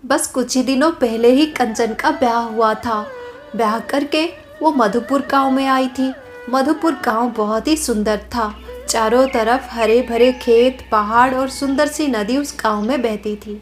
बस कुछ ही दिनों पहले ही कंचन का ब्याह हुआ था। ब्याह करके वो मधुपुर गांव में आई थी। मधुपुर गांव बहुत ही सुंदर था। चारों तरफ हरे भरे खेत, पहाड़ और सुंदर सी नदी उस गांव में बहती थी।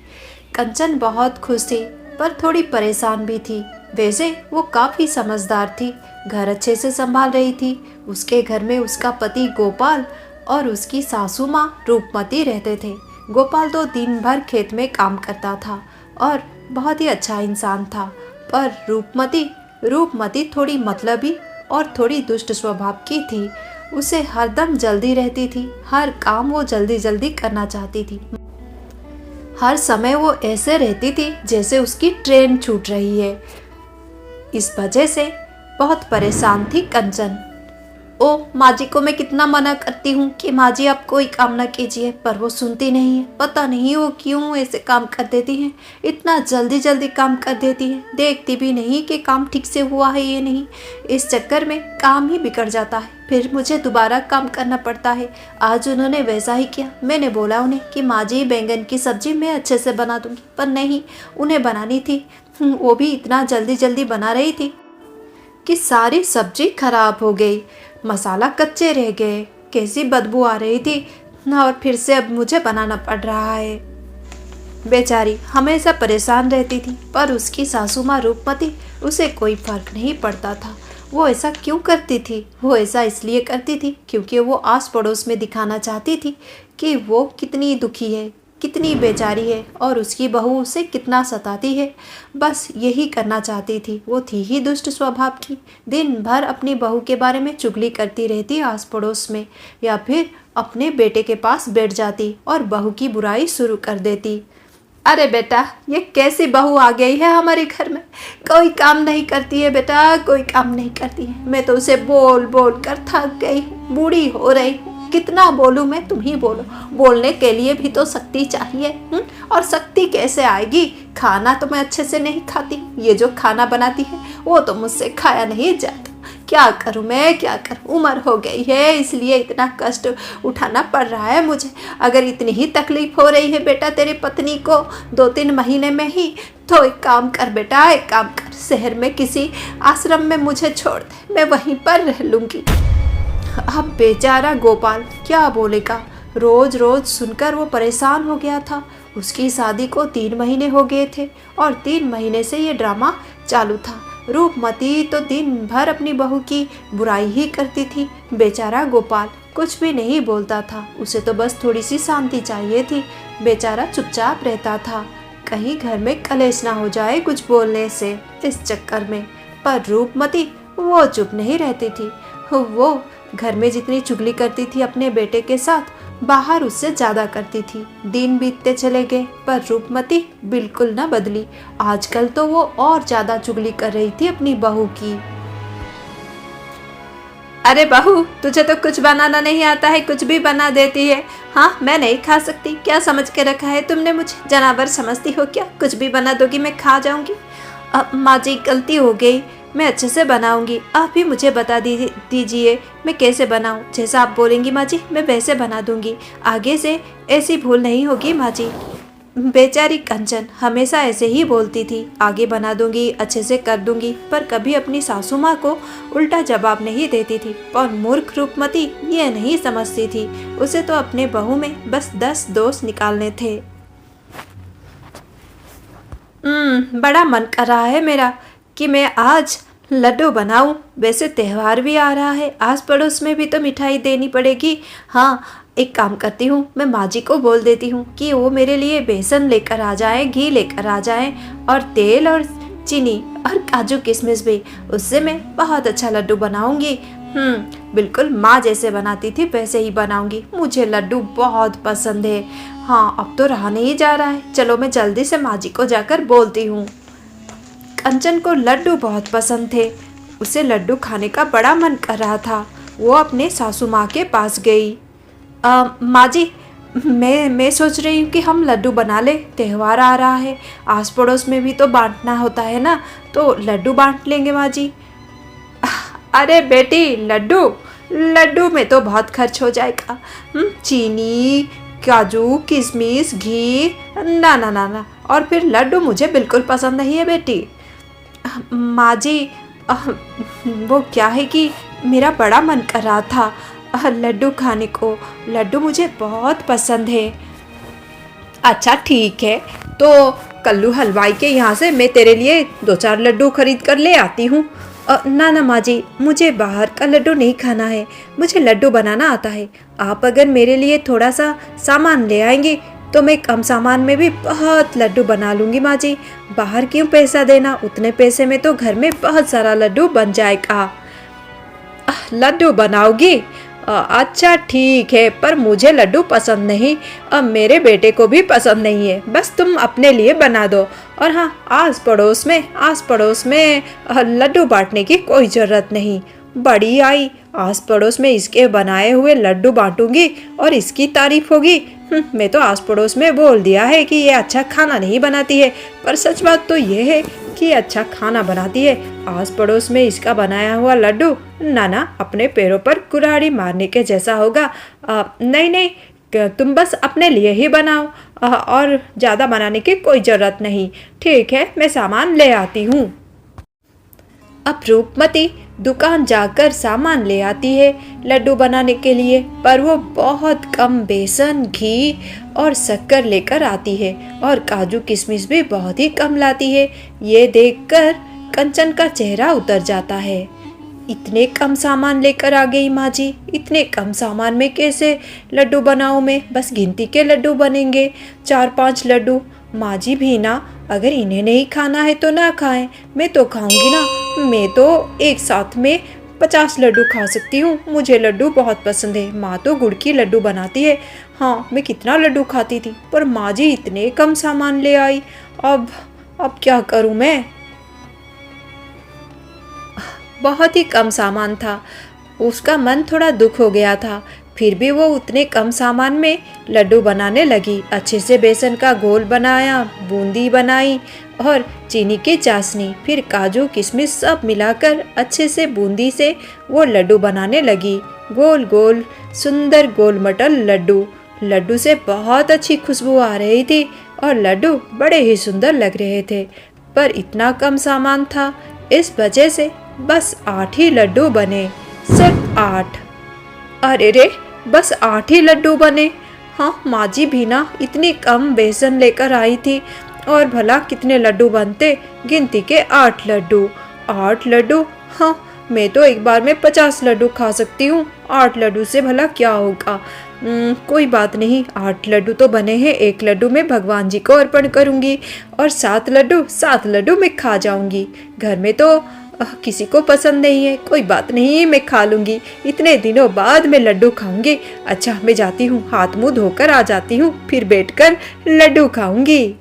कंचन बहुत खुश थी, पर थोड़ी परेशान भी थी। वैसे वो काफ़ी समझदार थी, घर अच्छे से संभाल रही थी। उसके घर में उसका पति गोपाल और उसकी सासू माँ रूपमती रहते थे। गोपाल तो दिन भर खेत में काम करता था और बहुत ही अच्छा इंसान था। पर रूपमती थोड़ी मतलबी और थोड़ी दुष्ट स्वभाव की थी। उसे हरदम जल्दी रहती थी, हर काम वो जल्दी जल्दी करना चाहती थी। हर समय वो ऐसे रहती थी जैसे उसकी ट्रेन छूट रही है। इस वजह से बहुत परेशान थी कंचन। ओ माँ जी को मैं कितना मना करती हूँ कि माँ जी आप कोई काम ना कीजिए, पर वो सुनती नहीं है। पता नहीं वो क्यों ऐसे काम कर देती हैं, इतना जल्दी जल्दी काम कर देती है, देखती भी नहीं कि काम ठीक से हुआ है ये नहीं। इस चक्कर में काम ही बिगड़ जाता है, फिर मुझे दोबारा काम करना पड़ता है। आज उन्होंने वैसा ही किया। मैंने बोला उन्हें कि माँ जी बैंगन की सब्जी मैं अच्छे से बना दूँगी, पर नहीं, उन्हें बनानी थी। वो भी इतना जल्दी जल्दी बना रही थी कि सारी सब्जी खराब हो गई, मसाला कच्चे रह गए, कैसी बदबू आ रही थी ना, और फिर से अब मुझे बनाना पड़ रहा है। बेचारी हमेशा परेशान रहती थी, पर उसकी सासू माँ रूपमती, उसे कोई फर्क नहीं पड़ता था। वो ऐसा क्यों करती थी? वो ऐसा इसलिए करती थी क्योंकि वो आस पड़ोस में दिखाना चाहती थी कि वो कितनी दुखी है, कितनी बेचारी है और उसकी बहू उसे कितना सताती है। बस यही करना चाहती थी। वो थी ही दुष्ट स्वभाव की। दिन भर अपनी बहू के बारे में चुगली करती रहती आस पड़ोस में, या फिर अपने बेटे के पास बैठ जाती और बहू की बुराई शुरू कर देती। अरे बेटा, ये कैसी बहू आ गई है हमारे घर में, कोई काम नहीं करती है बेटा, कोई काम नहीं करती है। मैं तो उसे बोल बोल कर थक गई, बूढ़ी हो रही हूँ। कितना बोलूँ मैं, तुम ही बोलो। बोलने के लिए भी तो शक्ति चाहिए। और शक्ति कैसे आएगी? खाना तो मैं अच्छे से नहीं खाती, ये जो खाना बनाती है वो तो मुझसे खाया नहीं जाता। क्या करूँ मैं, क्या करूँ? उम्र हो गई है, इसलिए इतना कष्ट उठाना पड़ रहा है मुझे। अगर इतनी ही तकलीफ हो रही है बेटा तेरी पत्नी को 2-3 महीने में ही, तो एक काम कर बेटा, एक काम कर, शहर में किसी आश्रम में मुझे छोड़ दे, मैं वहीं पर रह लूँगी। अब बेचारा गोपाल क्या बोलेगा? रोज रोज सुनकर वो परेशान हो गया था। उसकी शादी को 3 महीने हो गए थे और 3 महीने से ये ड्रामा चालू था। रूपमती तो दिन भर अपनी बहू की बुराई ही करती थी। बेचारा गोपाल कुछ भी नहीं बोलता था, उसे तो बस थोड़ी सी शांति चाहिए थी। बेचारा चुपचाप रहता था, कहीं घर में कलेश ना हो जाए कुछ बोलने से, इस चक्कर में। पर रूपमती वो चुप नहीं रहती थी। वो घर में जितनी चुगली करती थी अपने बेटे के साथ, बाहर उससे ज्यादा करती थी। दिन बीतते चले गए, पर रूपमती बिल्कुल न बदली। आजकल तो वो और ज्यादा चुगली कर रही थी अपनी बहू की। अरे बहू, तुझे तो कुछ बनाना नहीं आता है, कुछ भी बना देती है। हाँ, मैं नहीं खा सकती, क्या समझ के रखा है तुमने मुझे? जानवर समझती हो क्या? कुछ भी बना दोगी मैं खा जाऊंगी। अब माँ जी गलती हो गई, मैं अच्छे से बनाऊंगी। आप भी मुझे बता दीजिए मैं कैसे बनाऊं। जैसा आप बोलेंगी माँ जी, मैं वैसे बना दूंगी। आगे से ऐसी भूल नहीं होगी माँ जी। बेचारी कंचन हमेशा ऐसे ही बोलती थी, आगे बना दूंगी, अच्छे से कर दूंगी, पर कभी अपनी सासू माँ को उल्टा जवाब नहीं देती थी। पर मूर्ख रूपमती ये नहीं समझती थी, उसे तो अपने बहू में बस 10 दोष निकालने थे। बड़ा मन कर रहा है मेरा कि मैं आज लड्डू बनाऊं। वैसे त्यौहार भी आ रहा है, आस पड़ोस में भी तो मिठाई देनी पड़ेगी। हाँ, एक काम करती हूँ, मैं माँ जी को बोल देती हूँ कि वो मेरे लिए बेसन लेकर आ जाए, घी लेकर आ जाए, और तेल और चीनी और काजू किशमिश भी। उससे मैं बहुत अच्छा लड्डू बनाऊंगी। बिल्कुल माँ जैसे बनाती थी वैसे ही बनाऊंगी। मुझे लड्डू बहुत पसंद है। हाँ, अब तो रहा नहीं जा रहा है, चलो मैं जल्दी से माँ जी को जाकर बोलती हूँ। कंचन को लड्डू बहुत पसंद थे, उसे लड्डू खाने का बड़ा मन कर रहा था। वो अपने सासू माँ के पास गई। माँ जी, मैं सोच रही हूँ कि हम लड्डू बना ले, त्यौहार आ रहा है, आस पड़ोस में भी तो बांटना होता है ना, तो लड्डू बांट लेंगे माँ जी। अरे बेटी, लड्डू में तो बहुत खर्च हो जाएगा। चीनी, काजू किशमिश घी, ना ना ना ना, और फिर लड्डू मुझे बिल्कुल पसंद नहीं है बेटी। माँ जी, वो क्या है कि मेरा बड़ा मन कर रहा था लड्डू खाने को, लड्डू मुझे बहुत पसंद है। अच्छा ठीक है, तो कल्लू हलवाई के यहाँ से मैं तेरे लिए 2-4 लड्डू खरीद कर ले आती हूँ। ना ना माँ जी, मुझे बाहर का लड्डू नहीं खाना है, मुझे लड्डू बनाना आता है। आप अगर मेरे लिए थोड़ा सा सामान ले आएंगी तो मैं कम सामान में भी बहुत लड्डू बना लूँगी माँ जी। बाहर क्यों पैसा देना, उतने पैसे में तो घर में बहुत सारा लड्डू बन जाएगा। लड्डू बनाओगी? अच्छा ठीक है, पर मुझे लड्डू पसंद नहीं, अब मेरे बेटे को भी पसंद नहीं है, बस तुम अपने लिए बना दो। और हाँ, आस पड़ोस में लड्डू बांटने की कोई ज़रूरत नहीं। बड़ी आई, आस पड़ोस में इसके बनाए हुए लड्डू बांटूंगी और इसकी तारीफ होगी। मैं तो आस पड़ोस में बोल दिया है कि ये अच्छा खाना नहीं बनाती है, पर सच बात तो ये है कि अच्छा खाना बनाती है। आस पड़ोस में इसका बनाया हुआ लड्डू नाना अपने पैरों पर कुल्हाड़ी मारने के जैसा होगा। नहीं नहीं, तुम बस अपने लिए ही बनाओ, और ज़्यादा बनाने की कोई ज़रूरत नहीं। ठीक है, मैं सामान ले आती हूँ। अब रूपमती दुकान जाकर सामान ले आती है लड्डू बनाने के लिए, पर वो बहुत कम बेसन, घी और शक्कर लेकर आती है और काजू किशमिश भी बहुत ही कम लाती है। ये देखकर कंचन का चेहरा उतर जाता है। इतने कम सामान लेकर आ गई माँ जी, इतने कम सामान में कैसे लड्डू बनाऊँ मैं? बस गिनती के लड्डू बनेंगे, 4-5 लड्डू। माँ जी भी ना, अगर इन्हें नहीं खाना है तो ना खाएं, मैं तो खाऊंगी ना। मैं तो एक साथ में 50 लड्डू खा सकती हूँ, मुझे लड्डू बहुत पसंद है। माँ तो गुड़ की लड्डू बनाती है। हाँ, मैं कितना लड्डू खाती थी, पर माँ जी इतने कम सामान ले आई। अब क्या करूँ मैं? बहुत ही कम सामान था, उसका मन थोड़ा दुख हो गया था। फिर भी वो उतने कम सामान में लड्डू बनाने लगी। अच्छे से बेसन का घोल बनाया, बूंदी बनाई और चीनी की चाशनी, फिर काजू किशमिश सब मिलाकर अच्छे से बूंदी से वो लड्डू बनाने लगी। गोल गोल सुंदर गोल मटल लड्डू से बहुत अच्छी खुशबू आ रही थी और लड्डू बड़े ही सुंदर लग रहे थे। पर इतना कम सामान था, इस वजह से बस 8 ही लड्डू बने, सिर्फ 8। अरे रे, बस 8 ही लड्डू बने। हाँ, माँ जी भी ना इतनी कम बेसन लेकर आई थी, और भला कितने लड्डू बनते? गिनती के 8 लड्डू। 8 लड्डू? हाँ, मैं तो एक बार में 50 लड्डू खा सकती हूँ। 8 लड्डू से भला क्या होगा? कोई बात नहीं, 8 लड्डू तो बने हैं, 1 लड्डू मैं भगवान जी को अर्पण करूँगी और 7 लड्डू मैं खा जाऊँगी। घर में तो किसी को पसंद नहीं है, कोई बात नहीं, मैं खा लूँगी। इतने दिनों बाद मैं लड्डू खाऊंगी। अच्छा, मैं जाती हूँ, हाथ मुँह धोकर आ जाती हूँ, फिर बैठकर लड्डू खाऊंगी।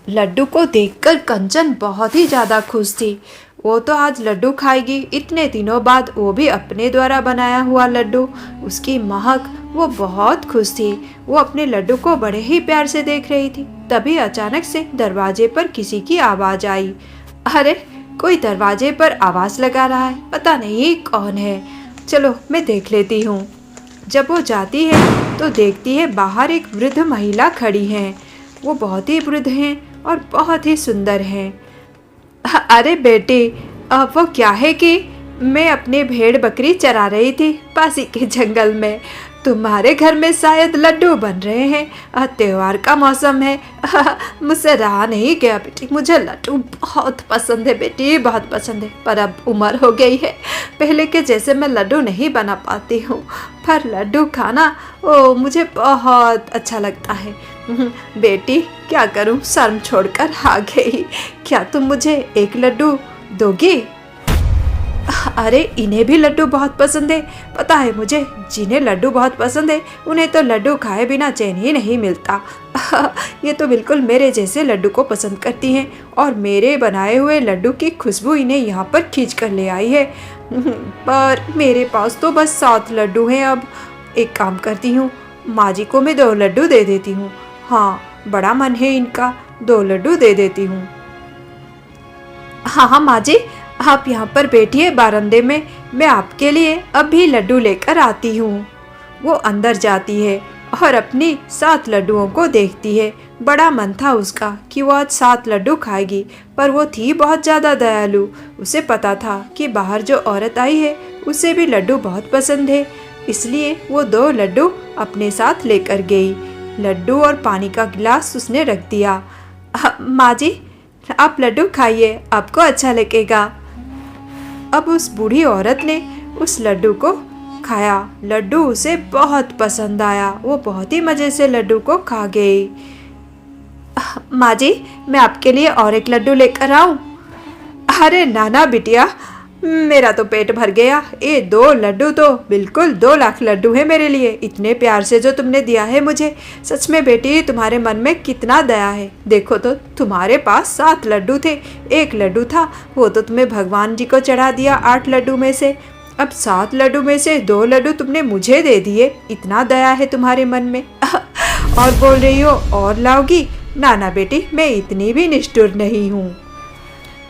लड्डू को देखकर कंचन बहुत ही ज़्यादा खुश थी। वो तो आज लड्डू खाएगी, इतने दिनों बाद, वो भी अपने द्वारा बनाया हुआ लड्डू। उसकी महक, वो बहुत खुश थी। वो अपने लड्डू को बड़े ही प्यार से देख रही थी। तभी अचानक से दरवाजे पर किसी की आवाज़ आई। अरे, कोई दरवाजे पर आवाज़ लगा रहा है, पता नहीं कौन है। चलो मैं देख लेती हूँ। जब वो जाती है तो देखती है बाहर एक वृद्ध महिला खड़ी है। वो बहुत ही वृद्ध हैं और बहुत ही सुंदर हैं। अरे बेटी, वो क्या है कि मैं अपनी भेड़ बकरी चरा रही थी पास ही के जंगल में। तुम्हारे घर में शायद लड्डू बन रहे हैं, त्योहार का मौसम है। मुझसे रहा नहीं गया बेटी, मुझे लड्डू बहुत पसंद है बेटी, बहुत पसंद है। पर अब उम्र हो गई है, पहले के जैसे मैं लड्डू नहीं बना पाती हूँ। पर लड्डू खाना मुझे बहुत अच्छा लगता है। बेटी, क्या करूँ, शर्म छोड़कर आ गई। क्या तुम मुझे 1 लड्डू दोगी? अरे, इन्हें भी लड्डू बहुत पसंद है। पता है मुझे, जिन्हें लड्डू बहुत पसंद है उन्हें तो लड्डू खाए बिना चैन ही नहीं मिलता। ये तो बिल्कुल मेरे जैसे लड्डू को पसंद करती हैं, और मेरे बनाए हुए लड्डू की खुशबू इन्हें यहाँ पर खींच कर ले आई है। पर मेरे पास तो बस 7 लड्डू हैं। अब एक काम करती हूँ, माँ जी को मैं 2 लड्डू दे देती हूँ। हाँ, बड़ा मन है इनका, 2 लड्डू दे देती हूँ। हाँ हाँ माँ जी, आप यहाँ पर बैठिए बारंदे में, मैं आपके लिए अभी लड्डू लेकर आती हूँ। वो अंदर जाती है और अपनी 7 लड्डुओं को देखती है। बड़ा मन था उसका कि वो आज 7 लड्डू खाएगी, पर वो थी बहुत ज़्यादा दयालु। उसे पता था कि बाहर जो औरत आई है उसे भी लड्डू बहुत पसंद है, इसलिए वो 2 लड्डू अपने साथ लेकर गई। लड्डू और पानी का गिलास उसने रख दिया। माँ जी, आप लड्डू खाइए, आपको अच्छा लगेगा। अब उस बूढ़ी औरत ने उस लड्डू को खाया। लड्डू उसे बहुत पसंद आया। वो बहुत ही मज़े से लड्डू को खा गई। माँ जी, मैं आपके लिए और एक लड्डू लेकर आऊँ? अरे नाना बिटिया, मेरा तो पेट भर गया। ये 2 लड्डू तो बिल्कुल 2 लाख लड्डू है मेरे लिए। इतने प्यार से जो तुमने दिया है मुझे, सच में बेटी तुम्हारे मन में कितना दया है। देखो तो, तुम्हारे पास 7 लड्डू थे, 1 लड्डू था वो तो तुम्हें भगवान जी को चढ़ा दिया 8 लड्डू में से। अब 7 लड्डू में से 2 लड्डू तुमने मुझे दे दिए। इतना दया है तुम्हारे मन में। और बोल रही हो और लाओगी? ना ना बेटी, मैं इतनी भी निष्ठुर नहीं हूँ।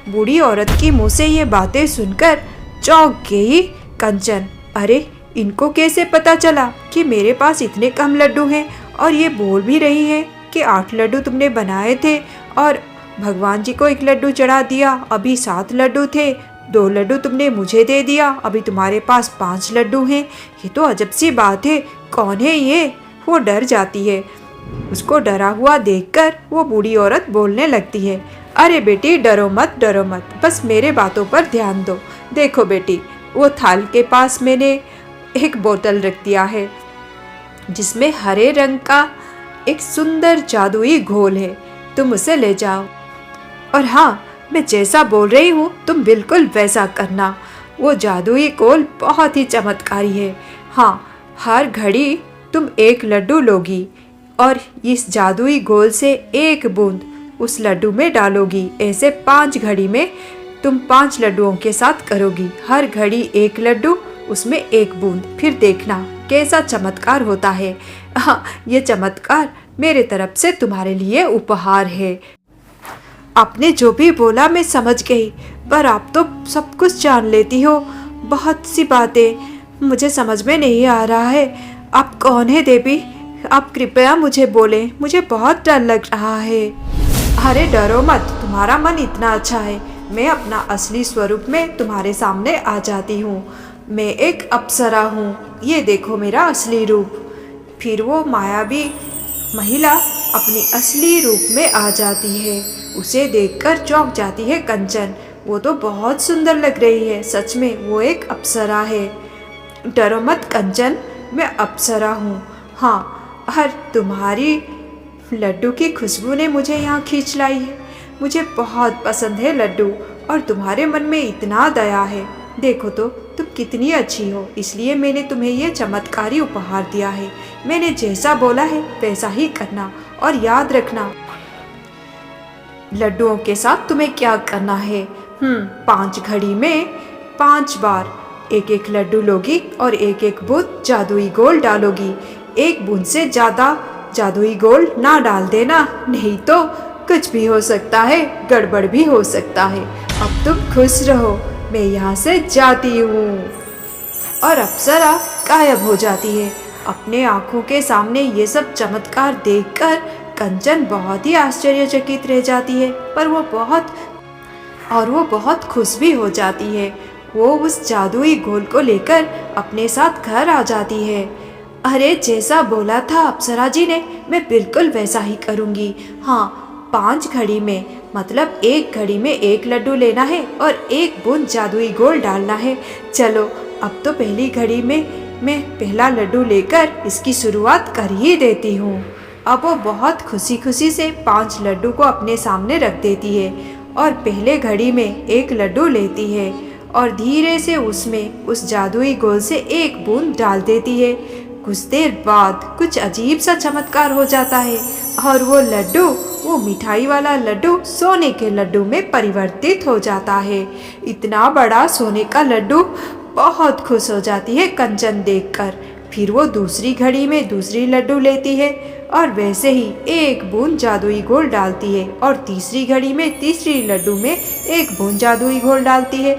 बूढ़ी औरत की मुंह से ये बातें सुनकर चौंक गई कंचन। अरे, इनको कैसे पता चला कि मेरे पास इतने कम लड्डू हैं? और ये बोल भी रही है कि 8 लड्डू तुमने बनाए थे और भगवान जी को 1 लड्डू चढ़ा दिया। अभी 7 लड्डू थे, 2 लड्डू तुमने मुझे दे दिया, अभी तुम्हारे पास 5 लड्डू हैं। ये तो अजब सी बात है। कौन है ये? वो डर जाती है। उसको डरा हुआ देखकर वो बूढ़ी औरत बोलने लगती है। अरे बेटी, डरो मत, बस मेरे बातों पर ध्यान दो। देखो बेटी, वो थाल के पास मैंने एक बोतल रख दिया है जिसमें हरे रंग का एक सुंदर जादुई घोल है। तुम उसे ले जाओ और हाँ, मैं जैसा बोल रही हूँ तुम बिल्कुल वैसा करना। वो जादुई घोल बहुत ही चमत्कारी है। हाँ, हर घड़ी तुम 1 लड्डू लोगी और इस जादुई घोल से 1 बूंद उस लड्डू में डालोगी। ऐसे 5 घड़ी में तुम 5 लड्डुओं के साथ करोगी। हर घड़ी 1 लड्डू, उसमें 1 बूंद। फिर देखना कैसा चमत्कार होता है। हाँ, ये चमत्कार मेरे तरफ से तुम्हारे लिए उपहार है। आपने जो भी बोला मैं समझ गई, पर आप तो सब कुछ जान लेती हो। बहुत सी बातें मुझे समझ में नहीं आ रहा है। आप कौन है देवी? आप कृपया मुझे बोले, मुझे बहुत डर लग रहा है। अरे डरो मत, तुम्हारा मन इतना अच्छा है। मैं अपना असली स्वरूप में तुम्हारे सामने आ जाती हूँ। मैं एक अप्सरा हूँ, ये देखो मेरा असली रूप। फिर वो मायावी महिला अपनी असली रूप में आ जाती है। उसे देखकर चौंक जाती है कंचन। वो तो बहुत सुंदर लग रही है, सच में वो एक अप्सरा है। डरो मत कंचन, मैं अप्सरा हूँ। हाँ, हर तुम्हारी लड्डू की खुशबू ने मुझे यहाँ खींच लाई है। मुझे बहुत पसंद है लड्डू, और तुम्हारे मन में इतना दया है। देखो तो, तुम कितनी अच्छी हो, इसलिए मैंने तुम्हें ये चमत्कारी उपहार दिया है। मैंने जैसा बोला है वैसा ही करना, और याद रखना लड्डुओं के साथ तुम्हें क्या करना है। 5 घड़ी में 5 बार 1-1 लड्डू लोगी और 1-1 बूंद जादुई घोल डालोगी। 1 बूंद से ज़्यादा जादुई घोल ना डाल देना, नहीं तो कुछ भी हो सकता है, गड़बड़ भी हो सकता है। अब तुम खुश रहो, मैं यहाँ से जाती हूँ। और अप्सरा गायब हो जाती है। अपने आँखों के सामने ये सब चमत्कार देखकर कंचन बहुत ही आश्चर्यचकित रह जाती है, पर वो बहुत खुश भी हो जाती है। वो उस जादुई घोल को लेकर अपने साथ घर आ जाती है। अरे, जैसा बोला था अप्सरा जी ने, मैं बिल्कुल वैसा ही करूँगी। हाँ, 5 घड़ी में, मतलब 1 घड़ी में 1 लड्डू लेना है और 1 बूंद जादुई घोल डालना है। चलो, अब तो पहली घड़ी में मैं पहला लड्डू लेकर इसकी शुरुआत कर ही देती हूँ। अब वो बहुत खुशी से 5 लड्डू को अपने सामने रख देती है और पहले घड़ी में 1 लड्डू लेती है और धीरे से उसमें उस जादुई घोल से 1 बूंद डाल देती है। कुछ देर बाद कुछ अजीब सा चमत्कार हो जाता है और वो मिठाई वाला लड्डू सोने के लड्डू में परिवर्तित हो जाता है। इतना बड़ा सोने का लड्डू। बहुत खुश हो जाती है कंचन देखकर। फिर वो दूसरी घड़ी में दूसरी लड्डू लेती है और वैसे ही 1 बूंद जादुई घोल डालती है और तीसरी घड़ी में तीसरी लड्डू में 1 बूंद जादुई घोल डालती है।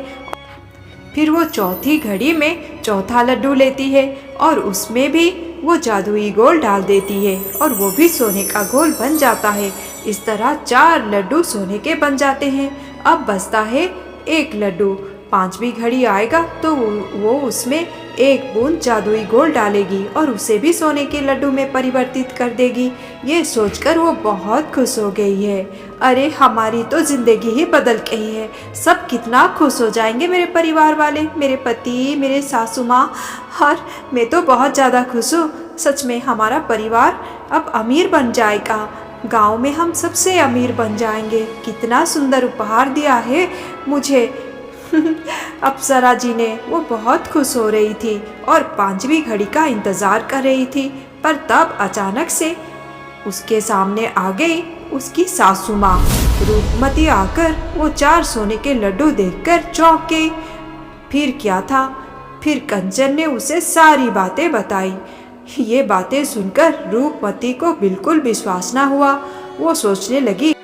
फिर वो चौथी घड़ी में चौथा लड्डू लेती है और उसमें भी वो जादुई गोल डाल देती है और वो भी सोने का गोल बन जाता है। इस तरह 4 लड्डू सोने के बन जाते हैं। अब बचता है 1 लड्डू। 5वीं घड़ी आएगा तो वो उसमें 1 बूंद जादुई गोल डालेगी और उसे भी सोने के लड्डू में परिवर्तित कर देगी। ये सोचकर वो बहुत खुश हो गई है। अरे हमारी तो जिंदगी ही बदल गई है। सब कितना खुश हो जाएंगे मेरे परिवार वाले, मेरे पति, मेरे सासू माँ, और मैं तो बहुत ज़्यादा खुश हूँ। सच में हमारा परिवार अब अमीर बन जाएगा। गांव में हम सबसे अमीर बन जाएंगे। कितना सुंदर उपहार दिया है मुझे। अप्सरा जी ने वो बहुत खुश हो रही थी और 5वीं घड़ी का इंतजार कर रही थी। पर तब अचानक से उसके सामने आ गई उसकी सासू माँ रूपमती। आकर वो 4 सोने के लड्डू देखकर चौंक गई। फिर क्या था? फिर कंचन ने उसे सारी बातें बताई। ये बातें सुनकर रूपमती को बिल्कुल विश्वास न हुआ। वो सोचने लगी,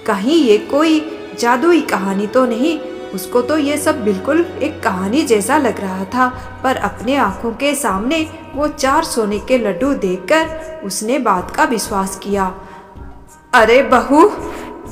कहीं ये कोई जादुई कहानी तो नहीं। उसको तो ये सब बिल्कुल एक कहानी जैसा लग रहा था। पर अपने आंखों के सामने वो 4 सोने के लड्डू देखकर उसने बात का विश्वास किया। अरे बहू,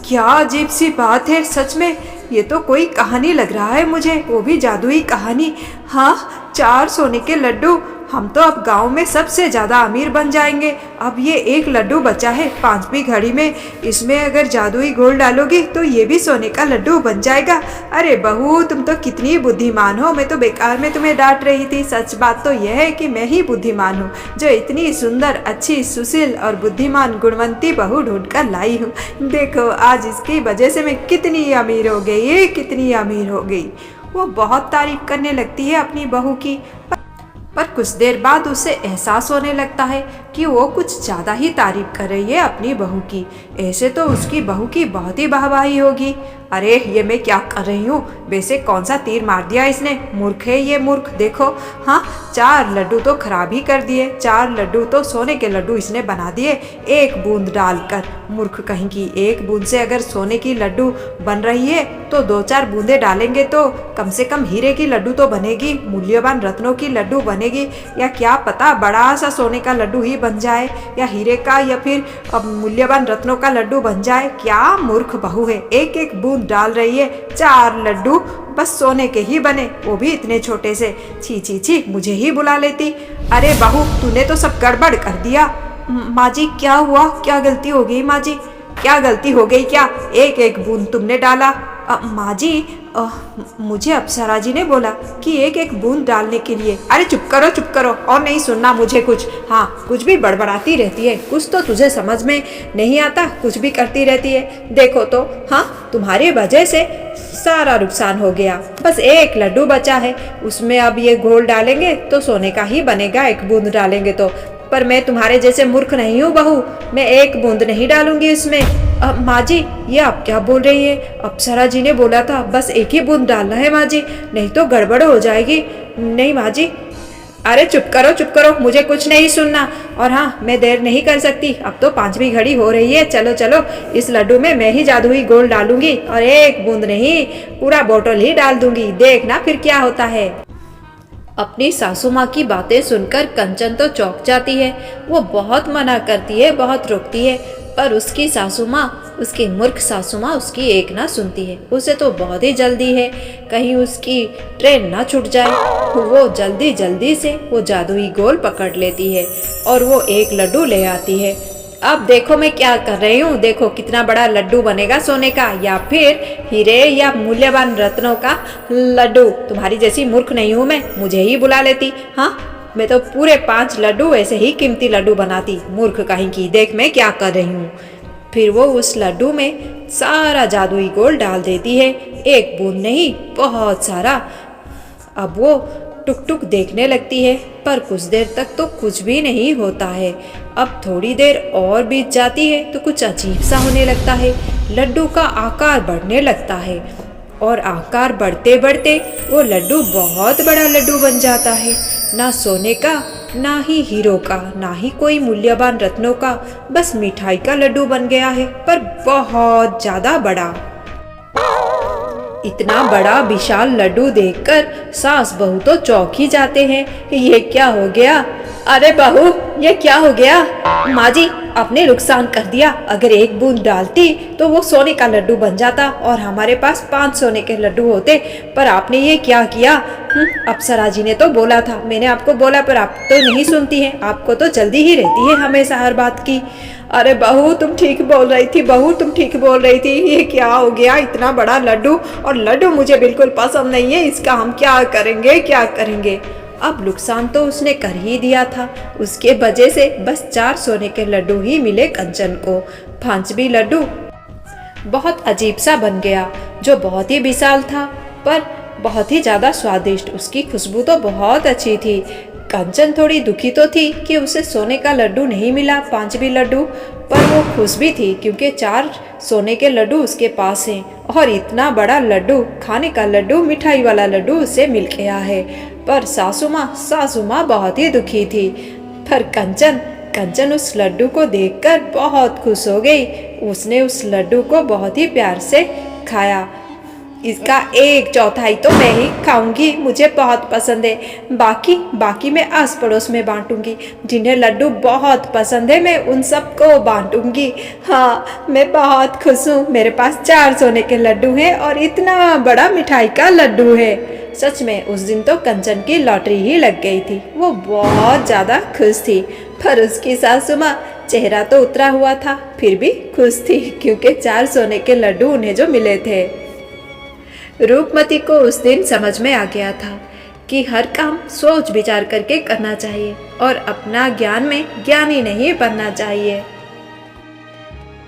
क्या अजीब सी बात है। सच में ये तो कोई कहानी लग रहा है मुझे, वो भी जादुई कहानी। हाँ, 4 सोने के लड्डू। हम तो अब गांव में सबसे ज़्यादा अमीर बन जाएंगे। अब ये 1 लड्डू बचा है 5वीं घड़ी में। इसमें अगर जादुई घोल डालोगी तो ये भी सोने का लड्डू बन जाएगा। अरे बहू, तुम तो कितनी बुद्धिमान हो। मैं तो बेकार में तुम्हें डांट रही थी। सच बात तो यह है कि मैं ही बुद्धिमान हूँ, जो इतनी सुंदर, अच्छी, सुशील और बुद्धिमान, गुणवंती बहू ढूंढ कर लाई हूँ। देखो आज इसकी वजह से मैं कितनी अमीर हो गई, कितनी अमीर हो गई। वो बहुत तारीफ करने लगती है अपनी बहू की। पर कुछ देर बाद उसे एहसास होने लगता है कि वो कुछ ज़्यादा ही तारीफ कर रही है अपनी बहू की। ऐसे तो उसकी बहू की बहुत ही वाहवाही होगी। अरे ये मैं क्या कर रही हूँ? वैसे कौन सा तीर मार दिया इसने? मूर्ख है ये, मूर्ख। देखो, हाँ, 4 लड्डू तो खराब ही कर दिए। 4 लड्डू तो सोने के लड्डू इसने बना दिए 1 बूंद डालकर। मूर्ख कहीं की। 1 बूंद से अगर सोने की लड्डू बन रही है तो 2-4 बूंदे डालेंगे तो कम से कम हीरे की लड्डू तो बनेगी, मूल्यवान रत्नों की लड्डू बनेगी। या क्या पता बड़ा सा सोने का लड्डू ही बन जाए, या हीरे का, या फिर मूल्यवान रत्नों का लड्डू बन जाए। क्या मूर्ख बहू है। 1-1 बूंद डाल रही है। 4 लड्डू बस सोने के ही बने, वो भी इतने छोटे से। छी छी छी, मुझे ही बुला लेती। अरे बहू, तूने तो सब गड़बड़ कर दिया। माँ जी क्या हुआ? क्या गलती हो गई माँ जी? क्या गलती हो गई? क्या 1-1 बूंद तुमने डाला? माँ जी, मुझे अप्सरा जी ने बोला कि 1-1 बूंद डालने के लिए। अरे चुप करो, चुप करो, और नहीं सुनना मुझे कुछ। हाँ, कुछ भी बड़बड़ाती रहती है। कुछ तो तुझे समझ में नहीं आता, कुछ भी करती रहती है। देखो तो, हाँ, तुम्हारी वजह से सारा नुकसान हो गया। बस 1 लड्डू बचा है, उसमें अब ये घोल डालेंगे तो सोने का ही बनेगा। 1 बूंद डालेंगे तो। पर मैं तुम्हारे जैसे मूर्ख नहीं हूँ बहू, मैं 1 बूंद नहीं डालूंगी इसमें। माँ जी, ये आप क्या बोल रही हैं? अप्सरा जी ने बोला था बस 1 ही बूंद डालना है माँ जी, नहीं तो गड़बड़ हो जाएगी। नहीं माँ जी। अरे चुप करो, चुप करो, मुझे कुछ नहीं सुनना। और हाँ, मैं देर नहीं कर सकती। अब तो 5वीं घड़ी हो रही है। चलो चलो, इस लड्डू में मैं ही जादुई घोल डालूंगी और 1 बूंद नहीं, पूरा बोतल ही डाल दूंगी। देखना फिर क्या होता है। अपनी सासू माँ की बातें सुनकर कंचन तो चौंक जाती है। वो बहुत मना करती है, बहुत रोकती है, पर उसकी सासू माँ, उसकी मूर्ख सासू माँ उसकी एक ना सुनती है। उसे तो बहुत ही जल्दी है, कहीं उसकी ट्रेन ना छूट जाए। वो जल्दी जल्दी से वो जादुई गोल पकड़ लेती है और वो 1 लड्डू ले आती है। अब देखो मैं क्या कर रही हूँ। देखो कितना बड़ा लड्डू बनेगा सोने का, या फिर हीरे या मूल्यवान रत्नों का लड्डू। तुम्हारी जैसी मूर्ख नहीं हूँ मैं, मुझे ही बुला लेती। हाँ, मैं तो पूरे 5 लड्डू ऐसे ही कीमती लड्डू बनाती। मूर्ख कहीं की। देख मैं क्या कर रही हूँ। फिर वो उस लड्डू में सारा जादुई घोल डाल देती है। 1 बूंद नहीं, बहुत सारा। अब वो टुक टुक देखने लगती है, पर कुछ देर तक तो कुछ भी नहीं होता है। अब थोड़ी देर और बीत जाती है तो कुछ अजीब सा होने लगता है। लड्डू का आकार बढ़ने लगता है और आकार बढ़ते बढ़ते वो लड्डू बहुत बड़ा लड्डू बन जाता है। ना सोने का, ना ही हीरो का, ना ही कोई मूल्यवान रत्नों का, बस मिठाई का लड्डू बन गया है, पर बहुत ज्यादा बड़ा। इतना बड़ा विशाल लड्डू देखकर सास बहू तो चौंक ही जाते हैं। ये क्या हो गया? अरे बहू, ये क्या हो गया? माँ जी, आपने नुकसान कर दिया। अगर एक बूंद डालती तो वो सोने का लड्डू बन जाता और हमारे पास 5 सोने के लड्डू होते, पर आपने ये क्या किया? अप्सरा जी ने तो बोला था, मैंने आपको बोला, पर आप तो नहीं सुनती हैं। आपको तो जल्दी ही रहती है हमेशा हर बात की। अरे बहू, तुम ठीक बोल रही थी। बहू, तुम ठीक बोल रही थी। ये क्या हो गया? इतना बड़ा लड्डू, और लड्डू मुझे बिल्कुल पसंद नहीं है। इसका हम क्या करेंगे, क्या करेंगे? अब नुकसान तो उसने कर ही दिया था। उसके वजह से बस 4 सोने के लड्डू ही मिले कंचन को। 5वीं लड्डू बहुत अजीब सा बन गया, जो बहुत ही विशाल था पर बहुत ही ज़्यादा स्वादिष्ट। उसकी खुशबू तो बहुत अच्छी थी। कंचन थोड़ी दुखी तो थी कि उसे सोने का लड्डू नहीं मिला, 5वीं लड्डू, पर वो खुश भी थी क्योंकि 4 सोने के लड्डू उसके पास हैं और इतना बड़ा लड्डू, खाने का लड्डू, मिठाई वाला लड्डू उसे मिल गया है। पर सासू माँ बहुत ही दुखी थी। पर कंचन उस लड्डू को देखकर बहुत खुश हो गई। उसने उस लड्डू को बहुत ही प्यार से खाया। इसका 1/4 तो मैं ही खाऊंगी, मुझे बहुत पसंद है। बाकी मैं आस पड़ोस में बांटूंगी। जिन्हें लड्डू बहुत पसंद है मैं उन सबको बांटूंगी। हाँ, मैं बहुत खुश हूँ। मेरे पास 4 सोने के लड्डू हैं और इतना बड़ा मिठाई का लड्डू है। सच में उस दिन तो कंचन की लॉटरी ही लग गई थी। वो बहुत ज़्यादा खुश थी। पर उसकी सासू माँ, चेहरा तो उतरा हुआ था, फिर भी खुश थी क्योंकि 4 सोने के लड्डू उन्हें जो मिले थे। रूपमती को उस दिन समझ में आ गया था कि हर काम सोच विचार करके करना चाहिए और अपना ज्ञान में ज्ञानी नहीं बनना चाहिए।